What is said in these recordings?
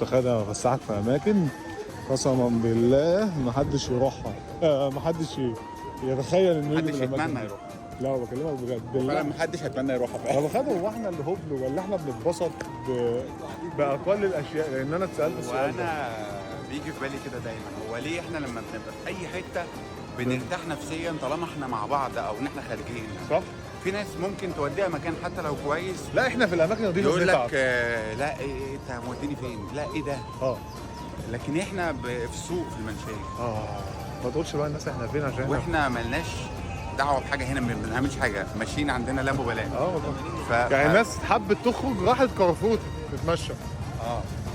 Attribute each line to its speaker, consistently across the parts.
Speaker 1: خدها وفسحك في اماكن قسما بالله محدش يروحها. محدش يتخيل انه يجي
Speaker 2: محدش يتمنى يروح.
Speaker 1: لا بكلمك بجد
Speaker 2: فعلا
Speaker 1: بالله.
Speaker 2: محدش هيتمنى يروحها فعلا.
Speaker 1: طب خدوا هو احنا اللي هبل ولا احنا بنتبسط باقل الاشياء؟ لان انا اتسالت السؤال ده.
Speaker 2: وانا بيجي في بالي كده دايما، هو ليه احنا لما بنبقى في اي حته بنرتاح نفسيا طالما احنا مع بعض او ان احنا خارجين؟
Speaker 1: صح.
Speaker 2: في ناس ممكن توديها مكان حتى لو كويس،
Speaker 1: لا احنا في الاماكن دي
Speaker 2: يقول
Speaker 1: بنتعب.
Speaker 2: لك لا ايه انت موديني فين؟ لا ايه ده؟ لكن احنا في السوق في المنشيه.
Speaker 1: ما تقولش بقى الناس احنا فين عشان
Speaker 2: واحنا ملناش دعوه بحاجه هنا، ما بنعملش حاجه، ماشيين عندنا لا مبالاه.
Speaker 1: والله. يعني الناس حبت تخرج راحت كارفور تتمشى.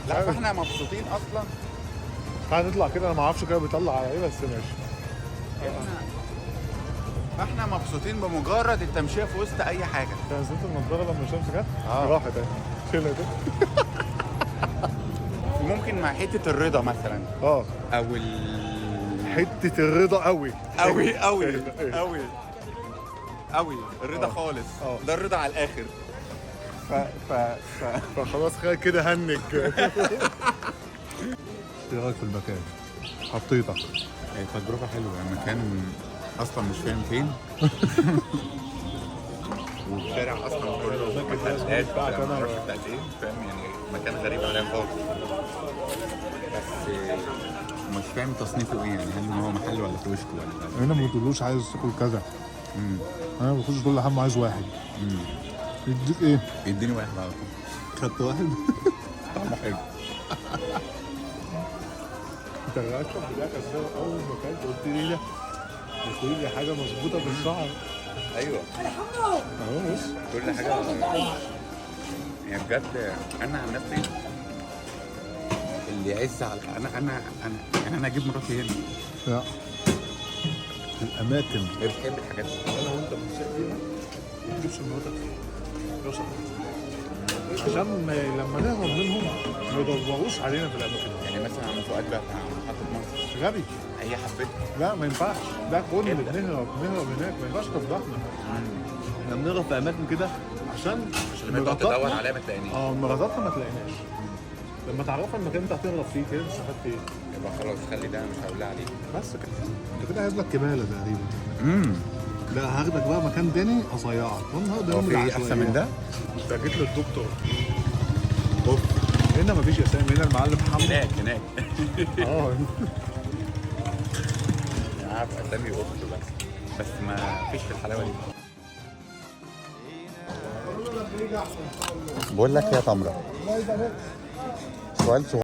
Speaker 2: لا فاحنا مبسوطين اصلا.
Speaker 1: هنطلع كده، انا ما اعرفش كده بيطلع على ايه بس ماشي.
Speaker 2: فاحنا مبسوطين بمجرد التمشيه في وسط اي حاجه.
Speaker 1: انت نزلت النضاره لما الشمس جت؟ راحت اهي. شيلها كده.
Speaker 2: وممكن مع حته الرضا مثلا. او
Speaker 1: حته الرضا قوي
Speaker 2: قوي قوي قوي قوي الرضا خالص. ده الرضا على الاخر.
Speaker 1: فخلاص خير كده هنك. ايه رايك في المكان؟ حطيتك.
Speaker 2: تجربه حلوه، المكان اصلا مش فاهم فين. والشارع اصلا كله محلات ما اعرفش بتاعت ايه، فاهم يعني مكان غريب عليا خالص. بس مش فاهم تصنيفه ايه، يعني هل هو محل ولا كشك ولا؟
Speaker 1: هنا ما بتقولوش عايز تاكل كذا. انا بخش كل حاجه عايز واحد. يديك ايه؟
Speaker 2: يديني واحد على طول.
Speaker 1: خدت واحد.
Speaker 2: طعمه حلو.
Speaker 1: انت الرقم بتاعك اساسا اول ما كلت قلت لي ده كل حاجه مظبوطه بالشعر.
Speaker 2: ايوه
Speaker 1: اهو بص
Speaker 2: كل حاجه يعني بجد. انا عن نفسي اللي يعز على انا اجيب مراتي هنا.
Speaker 1: لا الاماكن
Speaker 2: هي بتحب الحاجات دي.
Speaker 1: انا وانت بنسافر فيها ما تجيبش مراتك فيها عشان لما نهرب منهم ما يدوروش علينا في الاماكن.
Speaker 2: يعني مثلا عم فؤاد بقى بتاع محطه مصر
Speaker 1: غبي.
Speaker 2: هي حبتها.
Speaker 1: لا ما ينفعش، ده كل بنهرب هناك ما ينفعش تفضحنا. احنا بنهرب في اماكن كده عشان
Speaker 2: لما تدور عليها ما تلاقيناش.
Speaker 1: مراتاتنا ما تلاقيناش. لما تعرفها المكان انت هتهرب فيه كده استفدت ايه؟
Speaker 2: يبقى خلاص خلي ده مش هقول لها عليه.
Speaker 1: بس كده انت كده عايز لك كماله تقريبا. لا هاخدك بقى مكان تاني اصيعك.
Speaker 2: هو في احسن من ده؟
Speaker 1: انت جيت للدكتور. هنا مفيش اسامي، هنا المعلم محمد.
Speaker 2: هناك عارف اسامي اخته بس ما فيش في الحلاوه دي. بقول لك يا تمره، سؤال صغير.